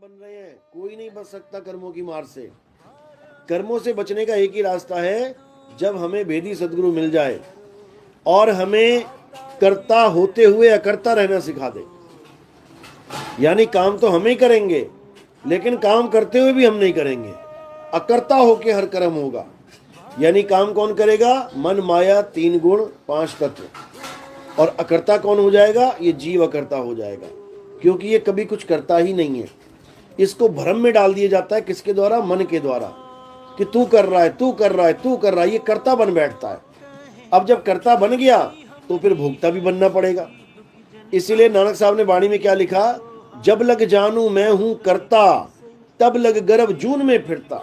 बन रहे हैं, कोई नहीं बच सकता कर्मों की मार से। कर्मों से बचने का एक ही रास्ता है, जब हमें भेदी सदगुरु मिल जाए और हमें कर्ता होते हुए अकर्ता रहना सिखा दे। यानी काम तो हम ही करेंगे, लेकिन काम करते हुए भी हम नहीं करेंगे, अकर्ता होके हर कर्म होगा। यानी काम कौन करेगा? मन, माया, 3 गुण, 5 तत्व। और अकर्ता कौन हो जाएगा? ये जीव अकर्ता हो जाएगा, क्योंकि ये कभी कुछ करता ही नहीं है। इसको भ्रम में डाल दिया जाता है, किसके द्वारा? मन के द्वारा, कि तू कर रहा है, तू कर रहा है, तू कर रहा है। ये कर्ता बन बैठता है। अब जब कर्ता बन गया तो फिर भोक्ता भी बनना पड़ेगा। इसीलिए नानक साहब ने वाणी में क्या लिखा? जब लग जानू मैं हूं कर्ता, तब लग गर्भ जून में फिरता।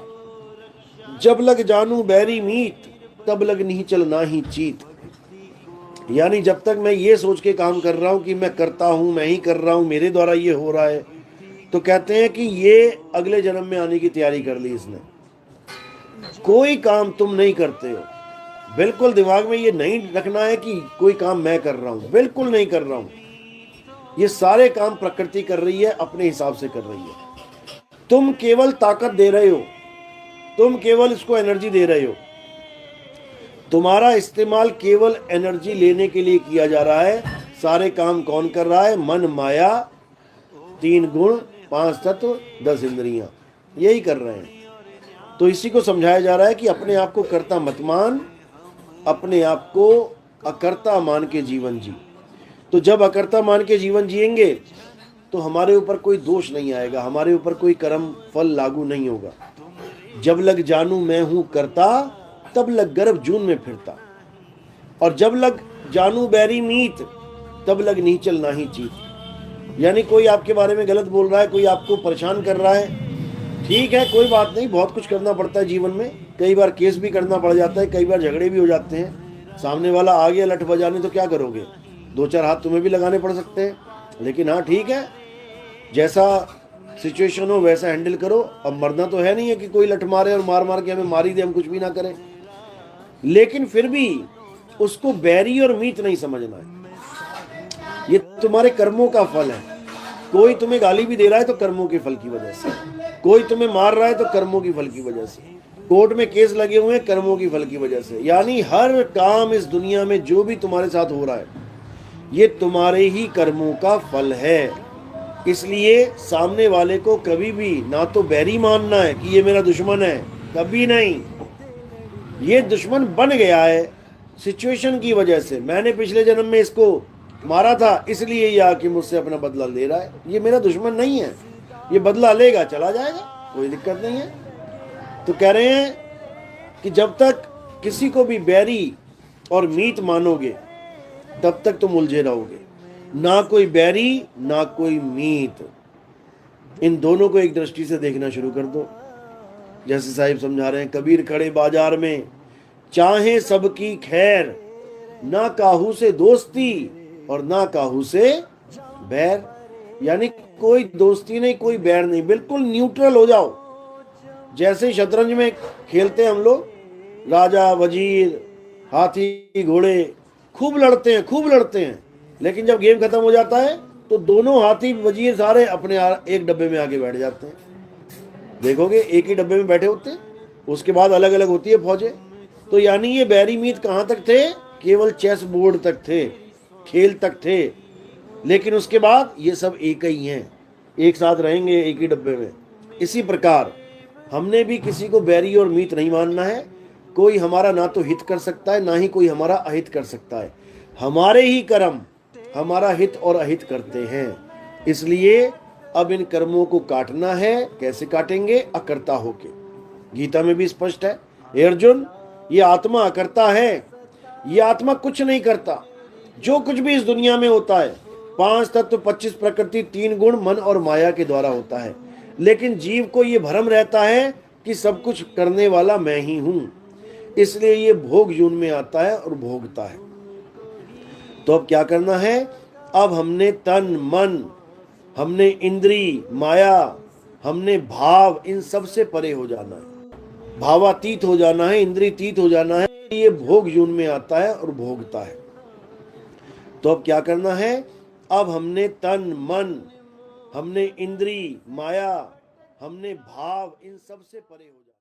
जब लग जानू बैरी मीत, तब लग नहीं चल ना ही चीत। यानी जब तक मैं ये सोच के काम कर रहा हूं कि मैं करता हूं, मैं ही कर रहा हूं, मेरे द्वारा ये हो रहा है, तो कहते हैं कि ये अगले जन्म में आने की तैयारी कर ली इसने। कोई काम तुम नहीं करते हो। बिल्कुल दिमाग में ये नहीं रखना है कि कोई काम मैं कर रहा हूं, बिल्कुल नहीं कर रहा हूं। ये सारे काम प्रकृति कर रही है, अपने हिसाब से कर रही है। तुम केवल ताकत दे रहे हो, तुम केवल इसको एनर्जी दे रहे हो। तुम्हारा इस्तेमाल केवल एनर्जी लेने के लिए किया जा रहा है। सारे काम कौन कर रहा है? मन, माया, 3 गुण, 5 तत्व, 10 इंद्रियां, यही कर रहे हैं। तो इसी को समझाया जा रहा है कि अपने आप को कर्ता मत मान, अपने आप को अकर्ता मान के जीवन जी। तो जब अकर्ता मान के जीवन जिएंगे तो हमारे ऊपर कोई दोष नहीं आएगा, हमारे ऊपर कोई कर्म फल लागू नहीं होगा। जब लग जानू मैं हूं कर्ता, तब लग गर्भ जून में फिरता। और जब लग जानू बैरी मीत, तब लग नीचल ना ही चीत। यानी कोई आपके बारे में गलत बोल रहा है, कोई आपको परेशान कर रहा है, ठीक है, कोई बात नहीं, बहुत कुछ करना पड़ता है जीवन में। कई बार केस भी करना पड़ जाता है, कई बार झगड़े भी हो जाते हैं। सामने वाला आ गया लठ बजाने तो क्या करोगे? 2-4 हाथ तुम्हें भी लगाने पड़ सकते हैं। लेकिन हाँ ठीक है, जैसा सिचुएशन हो वैसा हैंडल करो। अब मरना तो है नहीं है कि कोई लठ मारे और मार मार के हमें मारी दे, हम कुछ भी ना करें। लेकिन फिर भी उसको बैरी और मीत नहीं समझना है। ये तुम्हारे कर्मों का फल है। कोई तुम्हें गाली भी दे रहा है तो कर्मों के फल की वजह से, कोई तुम्हें मार रहा है तो कर्मों की फल की वजह से, कोर्ट में केस लगे हुए हैं कर्मों की फल की वजह से। यानी हर काम इस दुनिया में जो भी तुम्हारे साथ हो रहा है, ये तुम्हारे ही कर्मों का फल है। इसलिए सामने वाले को कभी भी ना तो बैरी मानना है कि ये मेरा दुश्मन है, कभी नहीं। ये दुश्मन बन गया है सिचुएशन की वजह से। मैंने पिछले जन्म में इसको मारा था, इसलिए ये आके मुझसे अपना बदला ले रहा है। ये मेरा दुश्मन नहीं है, ये बदला लेगा, चला जाएगा, कोई दिक्कत नहीं है। तो कह रहे हैं कि जब तक किसी को भी बैरी और मीत मानोगे तब तक तुम उलझे रहोगे। ना कोई बैरी ना कोई मीत, इन दोनों को एक दृष्टि से देखना शुरू कर दो। जैसे साहिब समझा रहे हैं, कबीर खड़े बाजार में चाहे सबकी खैर, ना काहू से दोस्ती और ना काहू से बैर। यानी कोई दोस्ती नहीं, कोई बैर नहीं, बिल्कुल न्यूट्रल हो जाओ। जैसे शतरंज में खेलते हैं हम लोग, राजा वजीर हाथी घोड़े खूब लड़ते हैं, खूब लड़ते हैं, लेकिन जब गेम खत्म हो जाता है तो दोनों हाथी वजीर सारे अपने एक डब्बे में आके बैठ जाते हैं। देखोगे एक ही डब्बे में बैठे होते हैं, उसके बाद अलग अलग होती है फौजें। तो यानी ये बैरी मीत कहाँ तक थे? केवल चेस बोर्ड तक थे, खेल तक थे। लेकिन उसके बाद ये सब एक ही हैं, एक साथ रहेंगे एक ही डब्बे में। इसी प्रकार हमने भी किसी को बैरी और मीत नहीं मानना है। कोई हमारा ना तो हित कर सकता है, ना ही कोई हमारा अहित कर सकता है। हमारे ही कर्म हमारा हित और अहित करते हैं। इसलिए अब इन कर्मों को काटना है। कैसे काटेंगे? अकर्ता होके। गीता में भी स्पष्ट है, हे अर्जुन, ये आत्मा अकर्ता है। ये आत्मा कुछ नहीं करता। जो कुछ भी इस दुनिया में होता है 5 तत्व, 25 प्रकृति, 3 गुण, मन और माया के द्वारा होता है। लेकिन जीव को ये भ्रम रहता है कि सब कुछ करने वाला मैं ही हूं, इसलिए ये भोग जून में आता है और भोगता है। तो अब क्या करना है? अब हमने तन, मन, हमने इंद्री, माया, हमने भाव, इन सब से परे हो जाना है, भावातीत हो जाना है, इंद्रियतीत हो जाना है। ये भोग जून में आता है और भोगता है। तो अब क्या करना है? अब हमने तन, मन हमने इंद्री, माया, हमने भाव, इन सब से परे हो जाना।